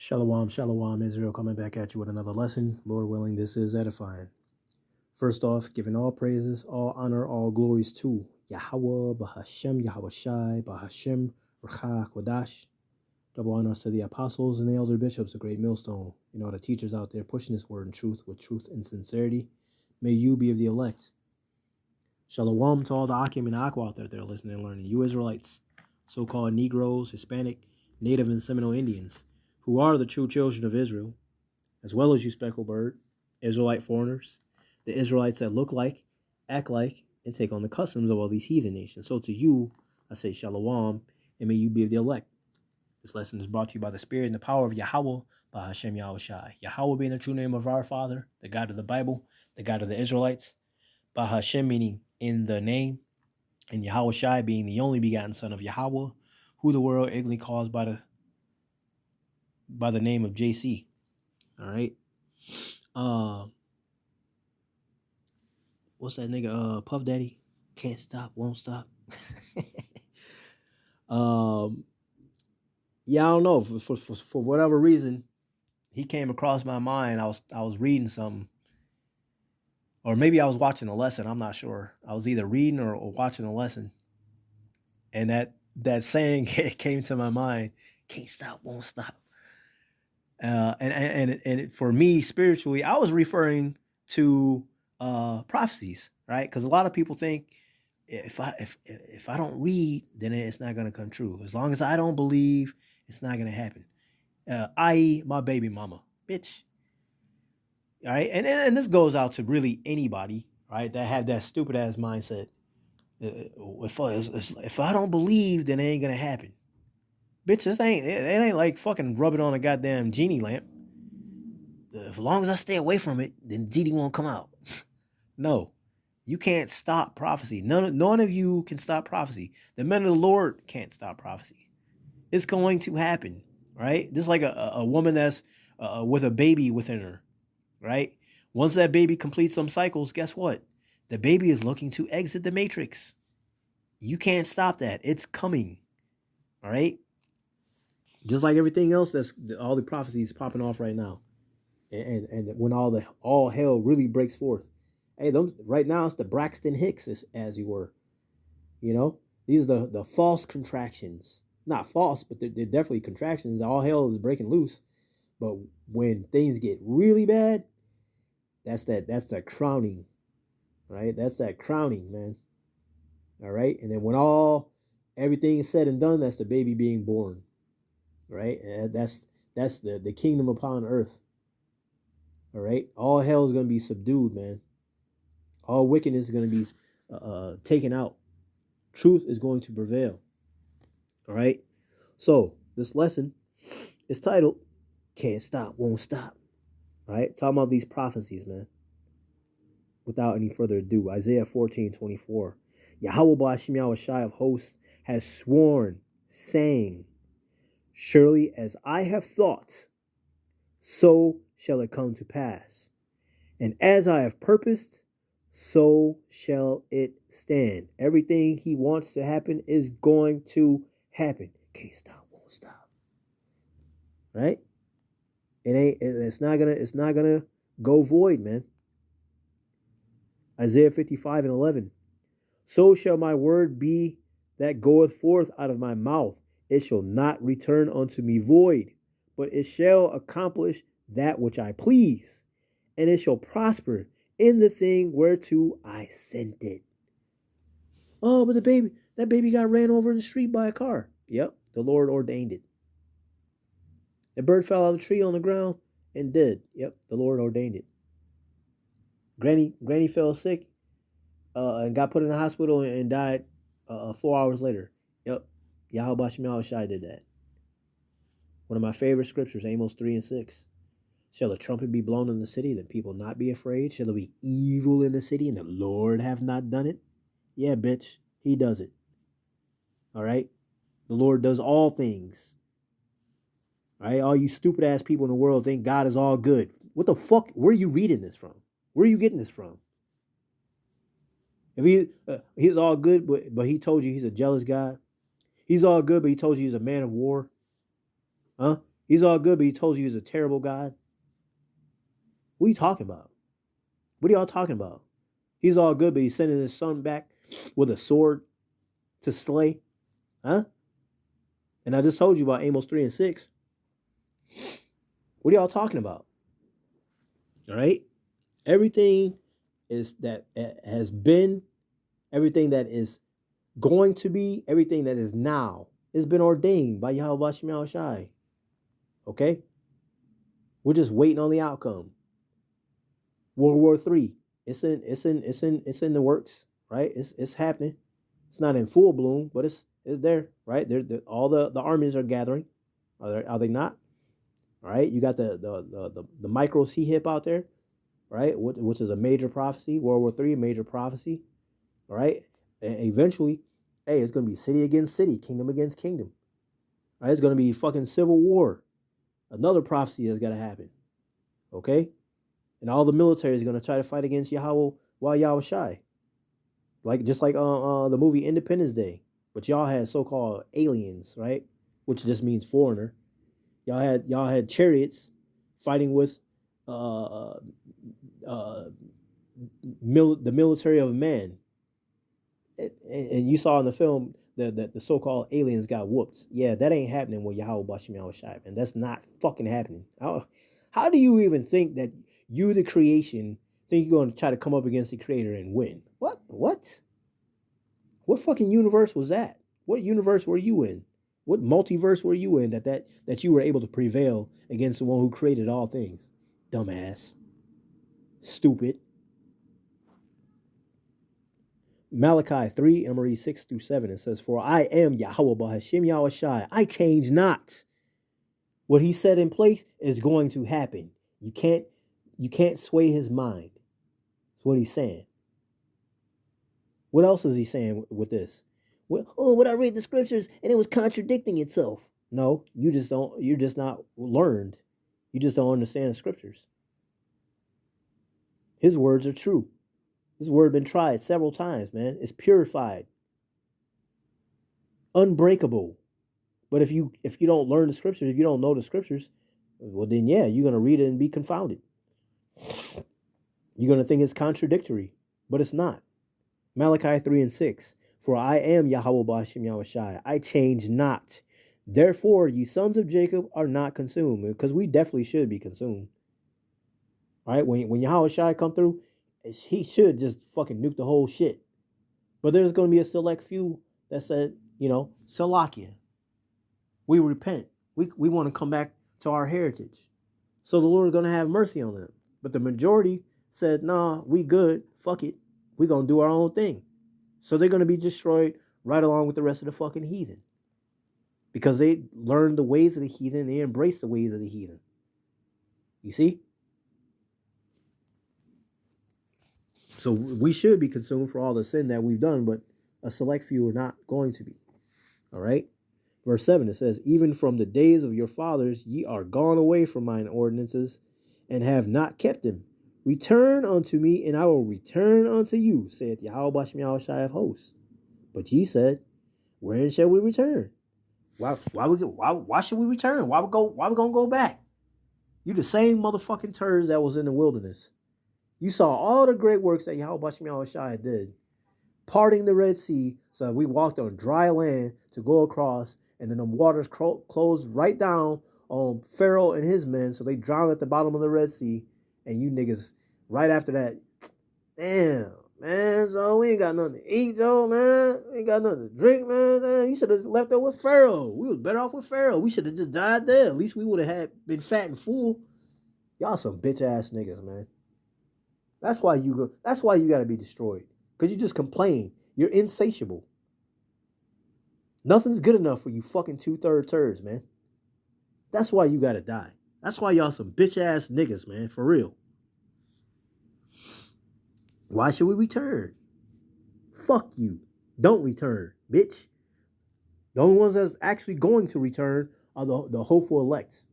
Shalom, shalom, Israel, coming back at you with another lesson. Lord willing, this is edifying. First off, giving all praises, all honor, all glories to Yahweh, Bahashem, Yahweh Shai, Bahashem, Rachah, Kodash. Double honors to the apostles and the elder bishops, a great millstone. The teachers out there pushing this word in truth with truth and sincerity. May you be of the elect. Shalom to all the Akim and Aqua out there that are listening and learning. You Israelites, so-called Negroes, Hispanic, Native, and Seminole Indians, who are the true children of Israel, as well as you speckled bird, Israelite foreigners, the Israelites that look like, act like, and take on the customs of all these heathen nations. So to you, I say shalom, and may you be of the elect. This lesson is brought to you by the Spirit and the power of Yahweh, by Hashem Yahweh Shai. Yahweh being the true name of our Father, the God of the Bible, the God of the Israelites, by Hashem meaning in the name, and Yahweh Shai being the only begotten Son of Yahweh, who the world ignorantly calls by the name of JC. All right. What's that nigga? Puff Daddy, can't stop, won't stop. Yeah, I don't know. For whatever reason, he came across my mind. I was reading something, or maybe I was watching a lesson. I'm not sure. I was either reading or watching a lesson, and that saying came to my mind: "Can't stop, won't stop." And for me spiritually, I was referring to prophecies, right? Because a lot of people think if I don't read, then it's not going to come true. As long as I don't believe, it's not going to happen. I.e., my baby mama, bitch. All right, and this goes out to really anybody, right, that have that stupid ass mindset. If I don't believe, then it ain't gonna happen. Bitch, it ain't like fucking rubbing on a goddamn genie lamp. As long as I stay away from it, then genie won't come out. No, you can't stop prophecy. None of you can stop prophecy. The men of the Lord can't stop prophecy. It's going to happen, right? Just like a woman that's with a baby within her, right? Once that baby completes some cycles, guess what? The baby is looking to exit the matrix. You can't stop that. It's coming, all right? Just like everything else, that's all the prophecies popping off right now, and when all hell really breaks forth. Hey, right now it's the Braxton Hicks, as you were. These are the false contractions. Not false, but they're definitely contractions. All hell is breaking loose. But when things get really bad, that's that crowning, right? That's that crowning, man. All right, and then when everything is said and done, that's the baby being born, right? And that's the kingdom upon earth. All right, all hell is going to be subdued, man. All wickedness is going to be taken out. Truth is going to prevail. All right, so this lesson is titled "Can't Stop, Won't Stop." All right, talking about these prophecies, man. Without any further ado, Isaiah 14:24. Yahweh Ba'ashem Yahweh Shai of hosts has sworn, saying, "Surely as I have thought, so shall it come to pass. And as I have purposed, so shall it stand." Everything he wants to happen is going to happen. Can't stop, won't stop. Right? It's not gonna go void, man. Isaiah 55:11. So shall my word be that goeth forth out of my mouth. It shall not return unto me void, but it shall accomplish that which I please, and it shall prosper in the thing whereto I sent it. Oh, but that baby got ran over in the street by a car. Yep, the Lord ordained it. The bird fell out of the tree on the ground and dead. Yep, the Lord ordained it. Granny fell sick and got put in the hospital and died 4 hours later. Yep, Yahweh Ba'ashem Yahweh Shai did that. One of my favorite scriptures, Amos 3:6. Shall a trumpet be blown in the city, that people not be afraid? Shall there be evil in the city, and the Lord have not done it? Yeah, bitch, he does it. All right? The Lord does all things. All right? All you stupid ass people in the world think God is all good. What the fuck? Where are you reading this from? Where are you getting this from? If he's all good, but he told you he's a jealous God. He's all good, but he told you he's a man of war. Huh? He's all good, but he told you he's a terrible God. What are you talking about? What are y'all talking about? He's all good, but he's sending his son back with a sword to slay. Huh? And I just told you about Amos 3 and 6. What are y'all talking about? All right? Everything is that has been, everything that is going to be, everything that is now has been ordained by Yahweh Shema Shai. Okay? We're just waiting on the outcome. World War III. It's in the works, right? It's happening. It's not in full bloom, but it's there, right? All the armies are gathering. Are they not? All right. You got the micro C hip out there, right? Which is a major prophecy. World War III, major prophecy. All right. And eventually, hey, it's gonna be city against city, kingdom against kingdom. Right? It's gonna be fucking civil war. Another prophecy that's gonna happen. Okay. And all the military is gonna try to fight against Yahweh while Yahweh Shai. Just like the movie Independence Day. But y'all had so-called aliens, right? Which just means foreigner. Y'all had chariots fighting with the military of man. And you saw in the film that the so-called aliens got whooped. Yeah, that ain't happening with Yahweh Bashim Yahweh Shai, man. That's not fucking happening. How do you even think that you, the creation, think you're going to try to come up against the creator and win? What? What fucking universe was that? What universe were you in? What multiverse were you in that you were able to prevail against the one who created all things? Dumbass. Stupid. Malachi 3, I'm going to read 6 through 7. It says, For I am Yahweh Bahashim Yahweh Shai. I change not. What he set in place is going to happen. You can't sway his mind. That's what he's saying. What else is he saying with this? When I read the scriptures and it was contradicting itself. No, you're just not learned. You just don't understand the scriptures. His words are true. His word been tried several times, man. It's purified. Unbreakable. But if you don't learn the scriptures, if you don't know the scriptures, well then yeah, you're gonna read it and be confounded. You're gonna think it's contradictory, but it's not. Malachi 3 and 6. For I am Yahweh Bashim Yahweh Shai. I change not. Therefore, ye sons of Jacob are not consumed. Because we definitely should be consumed. All right? When Yahweh Shai come through, he should just fucking nuke the whole shit. But there's going to be a select few that said, Salakia. We repent. We want to come back to our heritage. So the Lord is going to have mercy on them. But the majority said, nah, we good. Fuck it. We're going to do our own thing. So they're going to be destroyed right along with the rest of the fucking heathen. Because they learned the ways of the heathen. They embraced the ways of the heathen. You see? So we should be consumed for all the sin that we've done, but a select few are not going to be. All right? Verse 7, it says, Even from the days of your fathers ye are gone away from mine ordinances, and have not kept them. Return unto me, and I will return unto you, saith Yahweh Bashim Yahweh Shai of hosts. But ye said, Wherein shall we return? Why should we return? Why we gonna go back? You the same motherfucking turds that was in the wilderness. You saw all the great works that Yahweh Bashim Yahweh Shai did, parting the Red Sea so that we walked on dry land to go across, and then the waters closed right down on Pharaoh and his men, so they drowned at the bottom of the Red Sea. And you niggas, right after that, damn, man, so we ain't got nothing to eat, Joe, man. We ain't got nothing to drink, man. Damn, you should have left up with Pharaoh. We was better off with Pharaoh. We should have just died there. At least we would have been fat and full. Y'all some bitch ass niggas, man. That's why you gotta be destroyed. Because you just complain. You're insatiable. Nothing's good enough for you fucking 2/3 turds, man. That's why you gotta die. That's why y'all some bitch ass niggas, man. For real. Why should we return? Fuck you. Don't return, bitch. The only ones that's actually going to return are the hopeful elect.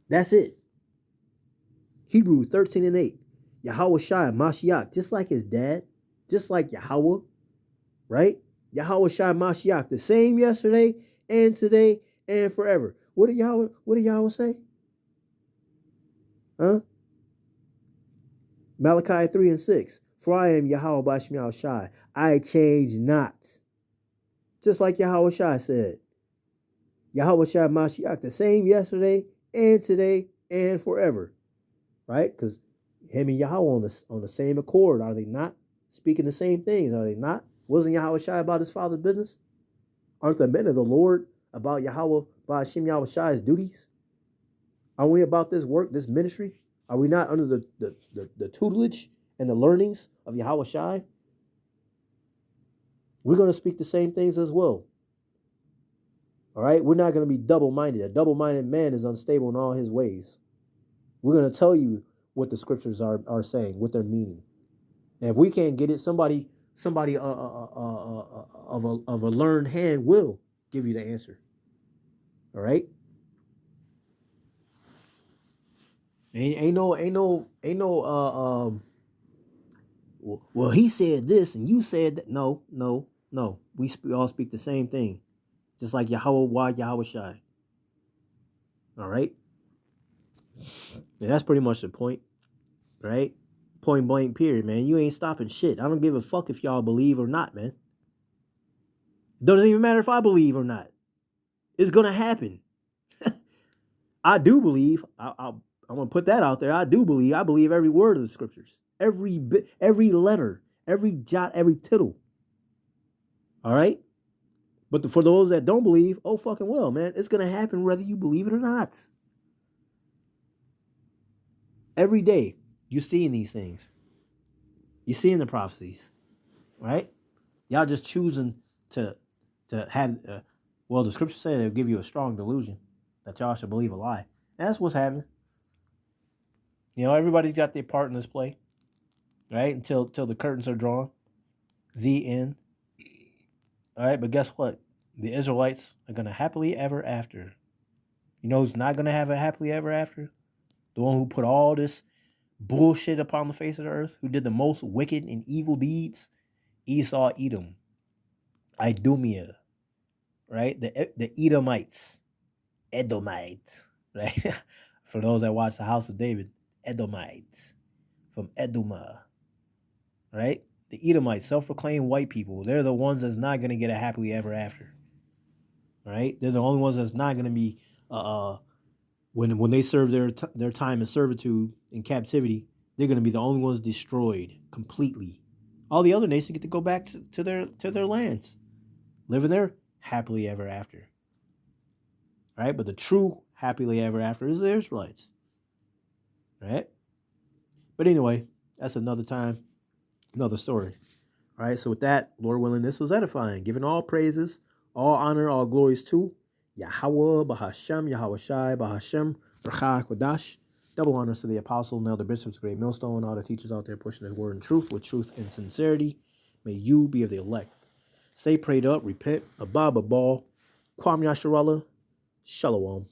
That's it. Hebrews 13 and 8. Yahweh Shai, Mashiach, just like his dad, just like Yahweh, right? Yahweh Shai, Mashiach, the same yesterday and today and forever. What did Yahweh say? Huh? Malachi 3 and 6. For I am Yahweh Bashim Shai. I change not. Just like Yahweh Shai said. Yahweh Shai Mashiach, the same yesterday and today and forever. Right? Because him and Yahweh on the same accord. Are they not speaking the same things? Are they not? Wasn't Yahweh Shai about his father's business? Aren't the men of the Lord about Yahweh Bashim Yahweh Shai's duties? Are we about this work, this ministry? Are we not under the tutelage and the learnings of Yahweh Shai? We're going to speak the same things as well. All right? We're not going to be double-minded. A double-minded man is unstable in all his ways. We're going to tell you what the scriptures are saying, what they're meaning. And if we can't get it, somebody of a learned hand will give you the answer. All right? Ain't no well, he said this and you said that. No. We all speak the same thing. Just like Yahweh Shai. All right? And that's pretty much the point. Right? Point blank period, man. You ain't stopping shit. I don't give a fuck if y'all believe or not, man. It doesn't even matter if I believe or not. It's going to happen. I do believe. I'm going to put that out there. I do believe. I believe every word of the scriptures. Every bit, every letter, every jot, every tittle. All right? But for those that don't believe, oh fucking well, man. It's going to happen whether you believe it or not. Every day, you're seeing these things. You're seeing the prophecies. Right? Y'all just choosing to have, well, the scripture said it'll give you a strong delusion that y'all should believe a lie. And that's what's happening. You know, everybody's got their part in this play. Right? Until the curtains are drawn. The end. All right, but guess what? The Israelites are going to happily ever after. You know who's not going to have a happily ever after? The one who put all this bullshit upon the face of the earth, who did the most wicked and evil deeds? Esau, Edom, Idumea, right? The Edomites, Edomites, right? For those that watch the House of David, Edomites from Edoma, right? The Edomites, self-proclaimed white people, they're the ones that's not going to get a happily ever after, right? They're the only ones that's not going to be, when they serve their time in servitude, in captivity, they're going to be the only ones destroyed completely. All the other nations get to go back to their lands, living there happily ever after, right? But the true happily ever after is the Israelites, right? But anyway, that's another time, another story. All right, so with that, Lord willing, this was edifying. Giving all praises, all honor, all glories to Yahweh, Bahashem, Yahweh Shai, Bahashem, Rachah, Kodash. Double honors to the apostle and elder bishops, great millstone, all the teachers out there pushing his word and truth with truth and sincerity. May you be of the elect. Stay prayed up, repent, abab, abal, Kwam Yasharallah, Shalom.